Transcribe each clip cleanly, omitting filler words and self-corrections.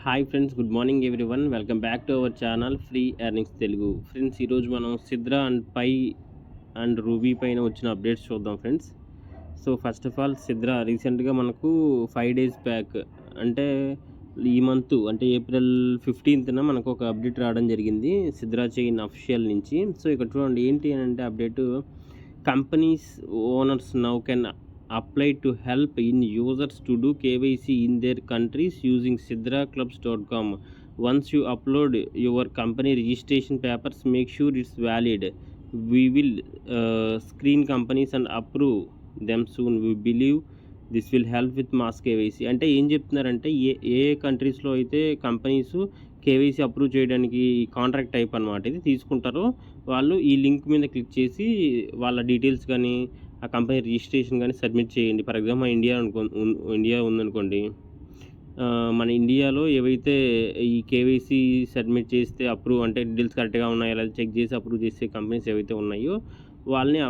Hi friends, good morning everyone. Welcome back to our channel free earnings Telugu. Friends, ఈరోజు మనం Sidra and Pi and Ruby పైన వచ్చిన updates చూద్దాం friends. So first of all, Sidra రీసెంట్గా మనకు 5 days back, అంటే ఈ మంత్ అంటే April 15th మనకు ఒక అప్డేట్ రావడం జరిగింది సిద్రా చైన్ అఫీషియల్ నుంచి. సో ఇక్కడ చూడండి ఏంటి అని అంటే update: companies owners now can apply to help in users to do KYC in their countries using sidraclubs.com. Once you upload your company registration papers, make sure it's valid. We will screen companies and approve them soon. We believe this will help with mass KYC. అంటే ఏం చెప్తున్నారంటే, ఏ కంట్రీస్లో అయితే companies KYC approve చేయడానికి contract type అనమాట ఇది తీసుకుంటారో, వాళ్ళు ఈ లింక్ మీద క్లిక్ చేసి వాళ్ళ డీటెయిల్స్ కానీ ఆ కంపెనీ రిజిస్ట్రేషన్ కానీ సబ్మిట్ చేయండి. ఫర్ ఎగ్జాంపుల్ ఇండియా ఉందనుకోండి, మన ఇండియాలో ఏవైతే ఈ కేవైసీ సబ్మిట్ చేస్తే అప్రూవ్, అంటే డీటెయిల్స్ కరెక్ట్గా ఉన్నాయో లేదా చెక్ చేసి అప్రూవ్ చేసే కంపెనీస్ ఏవైతే ఉన్నాయో వాళ్ళని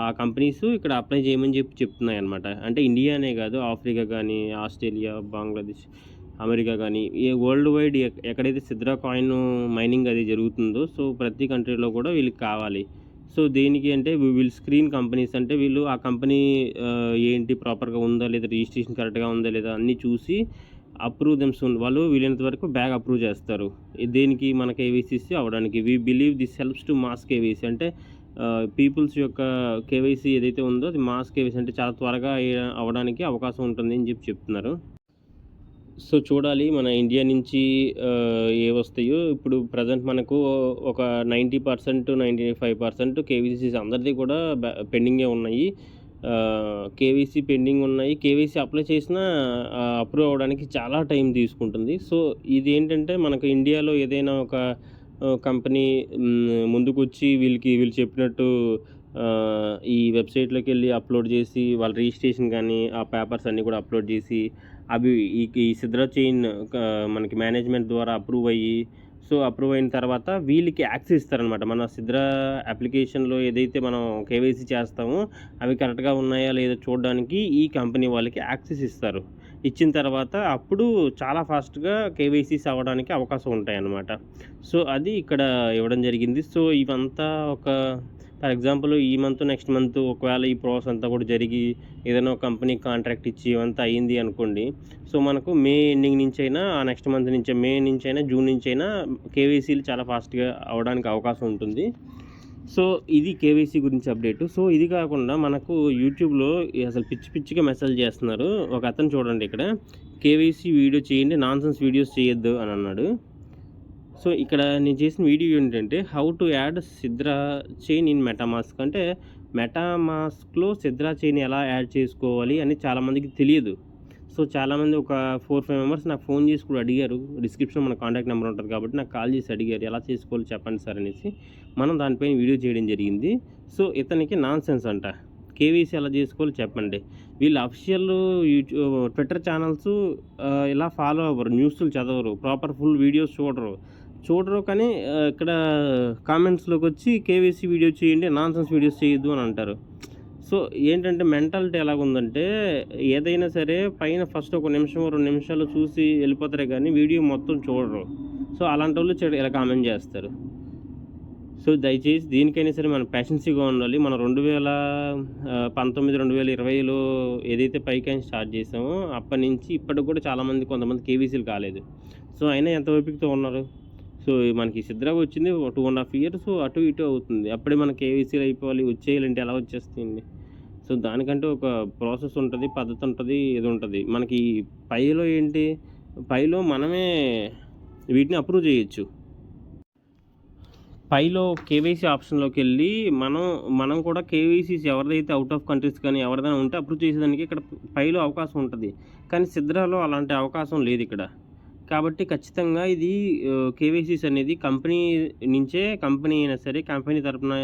ఆ కంపెనీస్ ఇక్కడ అప్లై చేయమని చెప్తున్నాయి అనమాట. అంటే ఇండియానే కాదు, ఆఫ్రికా కానీ, ఆస్ట్రేలియా, బంగ్లాదేశ్, అమెరికా కానీ, వరల్డ్ వైడ్ ఎక్కడైతే సిద్రా కాయిన్ మైనింగ్ అది జరుగుతుందో, సో ప్రతి కంట్రీలో కూడా వీళ్ళకి కావాలి. సో దేనికి అంటే వీళ్ళు స్క్రీన్ కంపెనీస్, అంటే వీళ్ళు ఆ కంపెనీ ఏంటి ప్రాపర్గా ఉందా లేదా, రిజిస్ట్రేషన్ కరెక్ట్గా ఉందా లేదా అన్నీ చూసి అప్రూవ్ దెమ్ సూన్. వాళ్ళు వీలైనంత వరకు బ్యాగ్ అప్రూవ్ చేస్తారు. దేనికి? మన కేవైసీసీ అవ్వడానికి. We believe this helps to mass KYC. అంటే పీపుల్స్ యొక్క కేవైసీ ఏదైతే ఉందో అది మాస్ కేవైసీ, అంటే చాలా త్వరగా అవ్వడానికి అవకాశం ఉంటుంది అని చెప్తున్నారు. సో చూడాలి మన ఇండియా నుంచి ఏ వస్తాయో. ఇప్పుడు ప్రజెంట్ మనకు ఒక 90% 95% కేవైసీస్ అందరిది కూడా పెండింగే ఉన్నాయి. కేవైసీ పెండింగ్ ఉన్నాయి. కేవైసీ అప్లై చేసినా అప్రూవ్ అవ్వడానికి చాలా టైం తీసుకుంటుంది. సో ఇది ఏంటంటే, మనకు ఇండియాలో ఏదైనా ఒక కంపెనీ ముందుకు వచ్చి వీళ్ళు చెప్పినట్టు ఈ వెబ్సైట్లోకి వెళ్ళి అప్లోడ్ చేసి వాళ్ళ రిజిస్ట్రేషన్ కానీ ఆ పేపర్స్ అన్నీ కూడా అప్లోడ్ చేసి అవి ఈ సిద్రా చైన్ మనకి మేనేజ్మెంట్ ద్వారా అప్రూవ్ అయ్యి, సో అప్రూవ్ అయిన తర్వాత వీళ్ళకి యాక్సెస్ ఇస్తారనమాట. మన సిద్రా అప్లికేషన్లో ఏదైతే మనం కేవైసీ చేస్తామో అవి కరెక్ట్గా ఉన్నాయా లేదా చూడడానికి ఈ కంపెనీ వాళ్ళకి యాక్సెస్ ఇస్తారు. ఇచ్చిన తర్వాత అప్పుడు చాలా ఫాస్ట్గా కేవైసీస్ అవ్వడానికి అవకాశం ఉంటాయన్నమాట. సో అది ఇక్కడ ఇవ్వడం జరిగింది. సో ఇవంతా ఒక ఫర్ ఎగ్జాంపుల్ ఈ మంత్ నెక్స్ట్ మంత్ ఒకవేళ ఈ ప్రాసెస్ అంతా కూడా జరిగి ఏదైనా ఒక కంపెనీ కాంట్రాక్ట్ ఇచ్చి ఇవంతా అయ్యింది అనుకోండి, సో మనకు మే ఎండింగ్ నుంచి అయినా, ఆ నెక్స్ట్ మంత్ నుంచే, మే నుంచి అయినా, జూన్ నుంచి అయినా కేవైసీలు చాలా ఫాస్ట్గా అవ్వడానికి అవకాశం ఉంటుంది. సో ఇది కేవైసీ గురించి అప్డేట్. సో ఇది కాకుండా మనకు యూట్యూబ్లో అసలు పిచ్చిగా మెసేజ్ చేస్తున్నారు. ఒక అతను చూడండి, ఇక్కడ కేవైసీ వీడియో చేయండి, నాన్సెన్స్ వీడియోస్ చేయొద్దు అని అన్నాడు. సో ఇక్కడ నేను చేసిన వీడియో ఏంటంటే, how to add Sidra chain in MetaMask. అంటే మెటామాస్క్లో సిద్రా చైన్ ఎలా యాడ్ చేసుకోవాలి అని చాలామందికి తెలియదు. సో చాలామంది ఒక 4-5 మెంబర్స్ నాకు ఫోన్ చేసి కూడా అడిగారు. డిస్క్రిప్షన్లో మన కాంటాక్ట్ నెంబర్ ఉంటుంది కాబట్టి నాకు కాల్ చేసి అడిగారు, ఎలా చేసుకోవాలి చెప్పండి సార్ అనేసి. మనం దానిపైన వీడియో చేయడం జరిగింది. సో ఇతనికి నాన్సెన్స్ అంట, కేవైసీ ఎలా చేసుకోవాలి చెప్పండి. వీళ్ళు అఫీషియల్ ట్విట్టర్ ఛానల్స్ ఇలా ఫాలో అవ్వరు, న్యూస్లు చదవరు, ప్రాపర్ ఫుల్ వీడియోస్ చూడరు. కానీ ఇక్కడ కామెంట్స్లోకి వచ్చి కేవైసీ వీడియో చేయండి, నాన్సెన్స్ వీడియోస్ చేయొద్దు అని అంటారు. సో ఏంటంటే మెంటాలిటీ ఎలాగుందంటే, ఏదైనా సరే పైన ఫస్ట్ 1 నిమిషం 2 నిమిషాలు చూసి వెళ్ళిపోతారే కానీ వీడియో మొత్తం చూడరు. సో అలాంటి వాళ్ళు ఇలా కామెంట్ చేస్తారు. సో దయచేసి దీనికైనా సరే మనం పేషెన్సీగా ఉండాలి. మనం 2019 2020లో ఏదైతే పైకాయిన్ స్టార్ట్ చేసామో అప్పటి నుంచి ఇప్పటికి కూడా కొంతమంది కేవైసీలు కాలేదు. సో అయినా ఎంత ఓపికతో ఉన్నారు. సో మనకి సిద్రాగా వచ్చింది 2.5 years అటు ఇటు అవుతుంది. అప్పుడే మన కేవైసీలు అయిపోవాలి, వచ్చేయాలంటే ఎలా వచ్చేస్తుంది? సో దానికంటే ఒక ప్రాసెస్ ఉంటుంది, పద్ధతి ఉంటుంది, ఇది ఉంటుంది. మనకి పైలో ఏంటి, పైలో మనమే వీటిని అప్రూవ్ చేయొచ్చు. పైలో కేవైసీ ఆప్షన్లోకి వెళ్ళి మనం కూడా కేవైసీస్ ఎవరిదైతే అవుట్ ఆఫ్ కంట్రీస్ కానీ ఎవరిదైనా ఉంటే అప్రూవ్ చేసేదానికి ఇక్కడ పైలో అవకాశం ఉంటుంది. కానీ సిద్రాలో అలాంటి అవకాశం లేదు ఇక్కడ. కాబట్టి ఖచ్చితంగా ఇది కేవైసీస్ అనేది కంపెనీ నుంచే, కంపెనీ అయినా సరే, కంపెనీ తరపున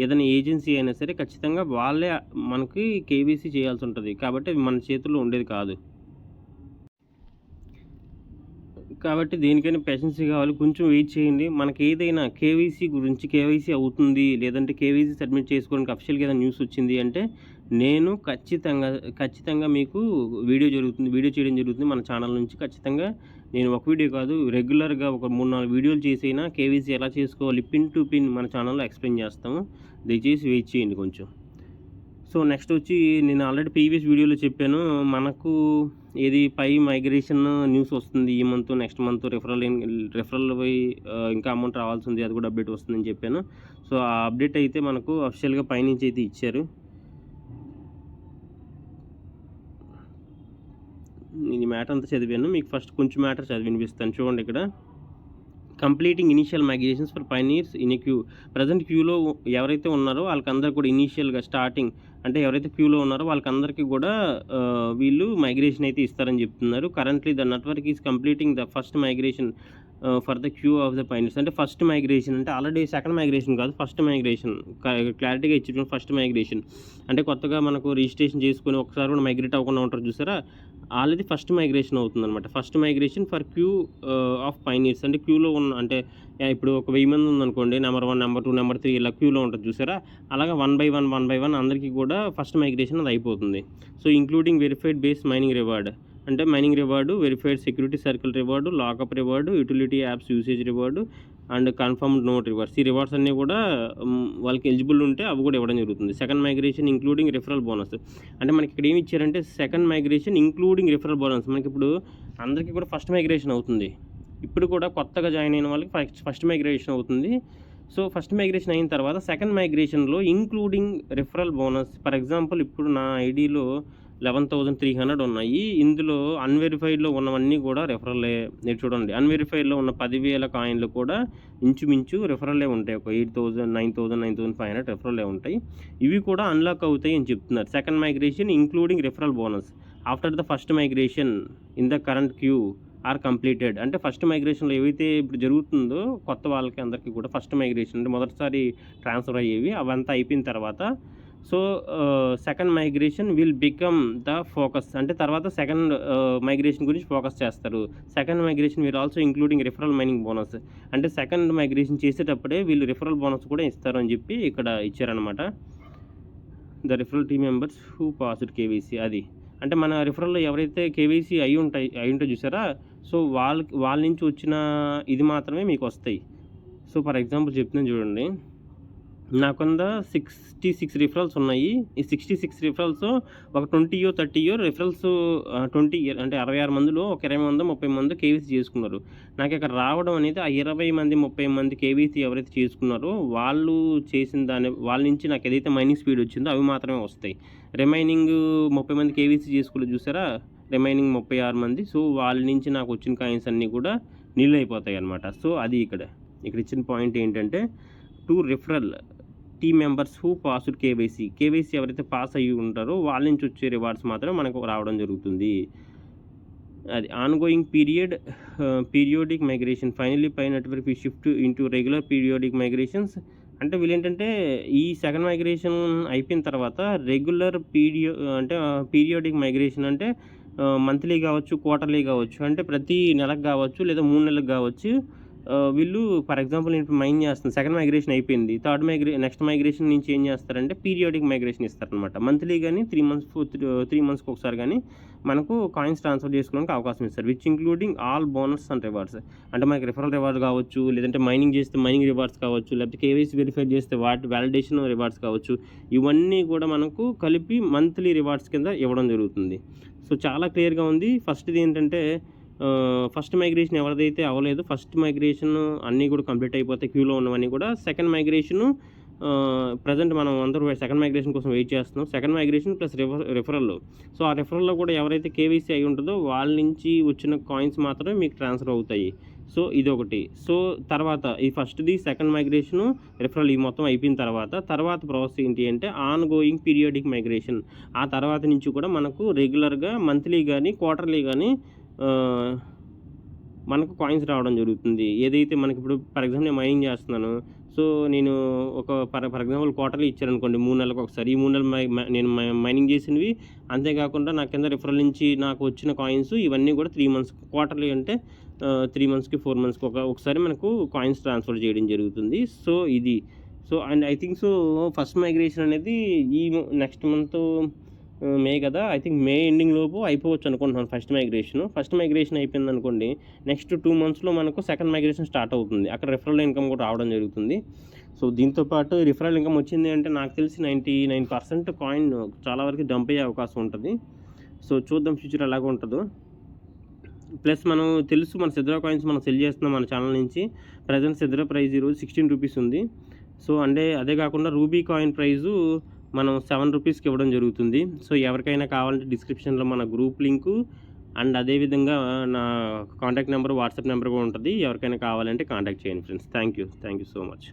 ఏదైనా ఏజెన్సీ అయినా సరే ఖచ్చితంగా వాళ్ళే మనకి కేవైసీ చేయాల్సి ఉంటుంది. కాబట్టి మన చేతుల్లో ఉండేది కాదు. కాబట్టి దేనికైనా పేషెన్సీ కావాలి. కొంచెం వెయిట్ చేయండి. మనకి ఏదైనా కేవైసీ అవుతుంది, లేదంటే కేవైసీ సబ్మిట్ చేసుకోవడానికి అఫీషియల్‌గా ఏదైనా న్యూస్ వచ్చింది అంటే నేను ఖచ్చితంగా మీకు వీడియో చేయడం జరుగుతుంది మన ఛానల్ నుంచి. ఖచ్చితంగా నేను ఒక వీడియో కాదు, రెగ్యులర్‌గా ఒక 3, 4 వీడియోలు చేసైనా కేవైసీ ఎలా చేసుకోవాలి పిన్ టు పిన్ మన ఛానల్‌లో ఎక్స్‌ప్లెయిన్ చేస్తాము. దయచేసి వెయిట్ చేయండి కొంచెం. సో నెక్స్ట్ వచ్చి నేను ఆల్రెడీ ప్రీవియస్ వీడియోలో చెప్పాను, మనకు ఏది పై మైగ్రేషన్ న్యూస్ వస్తుంది ఈ మంత్, నెక్స్ట్ మంత్ రిఫరల్ ఇంకా అమౌంట్ రావాల్సి ఉంది, అది కూడా అప్డేట్ వస్తుందని చెప్పాను. సో ఆ అప్డేట్ అయితే మనకు అఫీషియల్‌గా పైనుంచి అయితే ఇచ్చారు. నేను ఈ మ్యాటర్ అంతా చదివాను, మీకు ఫస్ట్ కొంచెం మ్యాటర్ చదివి వినిపిస్తాను. చూడండి ఇక్కడ, completing initial migrations for pioneers in queue. Present క్యూలో ఎవరైతే ఉన్నారో వాళ్ళకందరికీ కూడా ఇనీషియల్గా స్టార్టింగ్ అంటే ఎవరైతే క్యూలో ఉన్నారో వాళ్ళకందరికీ కూడా వీళ్ళు మైగ్రేషన్ అయితే ఇస్తారని చెప్తున్నారు. Currently the network is completing the first migration for the queue of the pioneers. అంటే ఫస్ట్ మైగ్రేషన్ అంటే ఆల్రెడీ సెకండ్ మైగ్రేషన్ కాదు, ఫస్ట్ మైగ్రేషన్. క్లారిటీగా ఇచ్చి ఫస్ట్ మైగ్రేషన్ అంటే కొత్తగా మనకు రిజిస్ట్రేషన్ చేసుకొని ఒకసారి కూడా మైగ్రేట్ అవ్వకుండా ఉంటారు చూసారా, ఆల్రెడీ ఫస్ట్ మైగ్రేషన్ అవుతుందన్నమాట. First migration for queue of pioneers అంటే క్యూలో ఉన్న, అంటే ఇప్పుడు ఒక 1000 మంది ఉందనుకోండి, నెంబర్ 1, నెంబర్ 2, నెంబర్ 3 ఇలా క్యూలో ఉంటుంది చూసారా, అలాగా 1 by 1 అందరికీ కూడా ఫస్ట్ మైగ్రేషన్ అది అయిపోతుంది. So including verified base mining reward అంటే mining reward, verified security circle reward, lockup reward, utility apps usage reward and confirmed note rewards. ఈ రివార్డ్స్ అన్నీ కూడా వాళ్ళకి ఎలిజిబుల్ ఉంటే అవి కూడా ఇవ్వడం జరుగుతుంది. Second migration including referral bonus అంటే మనకి ఇక్కడ ఏమి ఇచ్చారంటే second migration including referral bonus. మనకి ఇప్పుడు అందరికీ కూడా ఫస్ట్ మైగ్రేషన్ అవుతుంది, ఇప్పుడు కూడా కొత్తగా జాయిన్ అయిన వాళ్ళకి ఫస్ట్ మైగ్రేషన్ అవుతుంది. సో ఫస్ట్ మైగ్రేషన్ అయిన తర్వాత సెకండ్ మైగ్రేషన్లో including referral bonus. For example ఇప్పుడు నా ఐడిలో 11,300 ఉన్నాయి, ఇందులో అన్వెరిఫైడ్లో ఉన్నవన్నీ కూడా రెఫరల్లే. మీరు చూడండి, అన్వెరిఫైడ్లో ఉన్న 10,000 కాయిన్లు కూడా ఇంచుమించు రెఫరల్లే ఉంటాయి. ఒక 8,000, 9,000, 9,500 రెఫరల్లే ఉంటాయి. ఇవి కూడా అన్లాక్ అవుతాయి అని చెప్తున్నారు. Second migration including referral bonus after the first migration in the current queue are completed. అంటే ఫస్ట్ మైగ్రేషన్లో ఏవైతే ఇప్పుడు జరుగుతుందో కొత్త వాళ్ళకి అందరికీ కూడా ఫస్ట్ మైగ్రేషన్ అంటే మొదటిసారి ట్రాన్స్ఫర్ అయ్యేవి అవంతా అయిపోయిన తర్వాత so second migration will become the focus. అంటే తర్వాత సెకండ్ మైగ్రేషన్ గురించి ఫోకస్ చేస్తారు. Second migration we'll also including referral mining bonus. అంటే సెకండ్ మైగ్రేషన్ చేసేటప్పుడే వీళ్ళు రిఫరల్ బోనస్ కూడా ఇస్తారు అని చెప్పి ఇక్కడ ఇచ్చారనమాట. The referral team members who passed KYC. అది అంటే మన రిఫరల్లో ఎవరైతే కేవైసీ అయి ఉంటాయి చూసారా, సో వాళ్ళ నుంచి వచ్చిన ఇది మాత్రమే మీకు వస్తాయి. సో ఫర్ ఎగ్జాంపుల్ చెప్తున్నాను చూడండి, నాకుంద 66 రిఫరల్స్ ఉన్నాయి. ఈ 66 రిఫరల్స్ ఒక 20 30 రిఫరల్స్ 20 అంటే 66 మందిలో ఒక 20 మంది 30 మంది కేవీసీ చేసుకున్నారు. నాకు ఇక్కడ రావడం అనేది ఆ 20 మంది 30 మంది కేవీసీ ఎవరైతే చేసుకున్నారో వాళ్ళు చేసిన వాళ్ళ నుంచి నాకు ఏదైతే మైనింగ్ స్పీడ్ వచ్చిందో అవి మాత్రమే వస్తాయి. రిమైనింగ్ 30 మంది కేవీసీ చేసుకోలేదు చూసారా, రిమైనింగ్ 36 మంది. సో వాళ్ళ నుంచి నాకు వచ్చిన కాయిన్స్ అన్నీ కూడా నీళ్ళు అయిపోతాయి అన్నమాట. సో అది ఇక్కడ ఇచ్చిన పాయింట్ ఏంటంటే to referral team members who passed KYC ఎవరైతే పాస్ అయ్యి ఉంటారో వాళ్ళ నుంచి వచ్చే రివార్డ్స్ మాత్రమే మనకు రావడం జరుగుతుంది. అది ongoing periodic migration finally Pi network shift into regular periodic migrations. అంటే వీళ్ళేంటంటే ఈ సెకండ్ మైగ్రేషన్ అయిపోయిన తర్వాత రెగ్యులర్ పీరియోడిక్ మైగ్రేషన్ అంటే మంత్లీ కావచ్చు, క్వార్టర్లీ కావచ్చు, అంటే ప్రతి నెలకు కావచ్చు లేదా 3 నెలలకు కావచ్చు. వీళ్ళు ఫర్ ఎగ్జాంపుల్ నేను మైన్ చేస్తాను, సెకండ్ మైగ్రేషన్ అయిపోయింది, నెక్స్ట్ మైగ్రేషన్ నుంచి ఏం చేస్తారంటే పీరియాడిక్ మైగ్రేషన్ ఇస్తారనమాట. మంత్లీ కానీ 3 మంత్స్కి ఒకసారి కానీ మనకు కాయిన్స్ ట్రాన్స్ఫర్ చేసుకోవడానికి అవకాశం ఇస్తారు. Which including all bonus and rewards. అంటే మనకి రిఫరల్ రివార్డ్స్ కావచ్చు, లేదంటే మైనింగ్ చేస్తే మైనింగ్ రివార్డ్స్ కావచ్చు, లేకపోతే కేవైసీ వెరిఫై చేస్తే వాటి వ్యాలిడేషన్ రివార్డ్స్ కావచ్చు, ఇవన్నీ కూడా మనకు కలిపి మంత్లీ రివార్డ్స్ కింద ఇవ్వడం జరుగుతుంది. సో చాలా క్లియర్గా ఉంది. ఫస్ట్ది ఏంటంటే ఫస్ట్ మైగ్రేషన్ ఎవరిదైతే అవ్వలేదు, ఫస్ట్ మైగ్రేషన్ అన్నీ కూడా కంప్లీట్ అయిపోతాయి క్యూలో ఉన్నవన్నీ కూడా. సెకండ్ మైగ్రేషను ప్రజెంట్ మనం అందరూ సెకండ్ మైగ్రేషన్ కోసం వెయిట్ చేస్తున్నాం. Second migration plus referral. So ఆ రిఫరల్లో కూడా ఎవరైతే కేవైసీ అయి ఉంటుందో వాళ్ళ నుంచి వచ్చిన కాయిన్స్ మాత్రమే మీకు ట్రాన్స్ఫర్ అవుతాయి. సో ఇదొకటి. సో తర్వాత ఈ ఫస్ట్ది సెకండ్ మైగ్రేషను రిఫరల్ ఈ మొత్తం అయిపోయిన తర్వాత ప్రాసెస్ ఏంటి అంటే ఆన్ గోయింగ్ పీరియాడిక్ మైగ్రేషన్. ఆ తర్వాత నుంచి కూడా మనకు రెగ్యులర్గా మంత్లీ కానీ క్వార్టర్లీ కానీ మనకు కాయిన్స్ రావడం జరుగుతుంది. ఏదైతే మనకిప్పుడు ఫర్ ఎగ్జాంపుల్ నేను మైనింగ్ చేస్తున్నాను. సో, నేను ఒక ఫర్ ఎగ్జాంపుల్ క్వార్టర్లీ ఇచ్చారనుకోండి 3 నెలలకొకసారి. ఈ 3 నెలలు నేను మైనింగ్ చేసినవి, అంతేకాకుండా నా కింద రిఫరల్ నుంచి నాకు వచ్చిన కాయిన్స్ ఇవన్నీ కూడా 3 మంత్స్ క్వార్టర్లీ అంటే 3 మంత్స్‌కి, 4 మంత్స్‌కి ఒకసారి మనకు కాయిన్స్ ట్రాన్స్‌ఫర్ చేయడం జరుగుతుంది. సో, ఇది. So, and I think so first migration అనేది నెక్స్ట్ మంత్ మే కదా! ఐ థింక్ మే ఎండింగ్ లోపు అయిపోవచ్చు అనుకుంటున్నాను ఫస్ట్ మైగ్రేషన్ అయిపోయిందనుకోండి, నెక్స్ట్ 2 మంత్స్‌లో మనకు సెకండ్ మైగ్రేషన్ స్టార్ట్ అవుతుంది. అక్కడ రిఫరల్ ఇన్కమ్ కూడా రావడం జరుగుతుంది. సో, దీంతో పాటు రిఫరల్ ఇన్కమ్ వచ్చింది అంటే నాకు తెలిసి 99% కాయిన్ చాలా వరకు డంప్ అయ్యే అవకాశం ఉంటది. సో, చూద్దాం ఫ్యూచర్ ఎలాగ ఉంటదో. ప్లస్ మనం తెలుసు మన సిద్రా కాయిన్స్ మనం సెల్ చేస్తున్నాం మన ఛానల్ నుంచి. ప్రెజెంట్ సిద్రా ప్రైస్ ఈరోజు ₹16 ఉంది. సో, అదే కాకుండా రూబీ కాయిన్ ప్రైజు మనం ₹7కి ఇవ్వడం జరుగుతుంది. సో, ఎవరికైనా కావాలంటే డిస్క్రిప్షన్‌లో మన గ్రూప్ లింకు అండ్ అదేవిధంగా నా కాంటాక్ట్ నెంబర్, వాట్సాప్ నెంబర్ కూడా ఉంటది. ఎవరికైనా కావాలంటే కాంటాక్ట్ చేయండి friends. Thank you so much.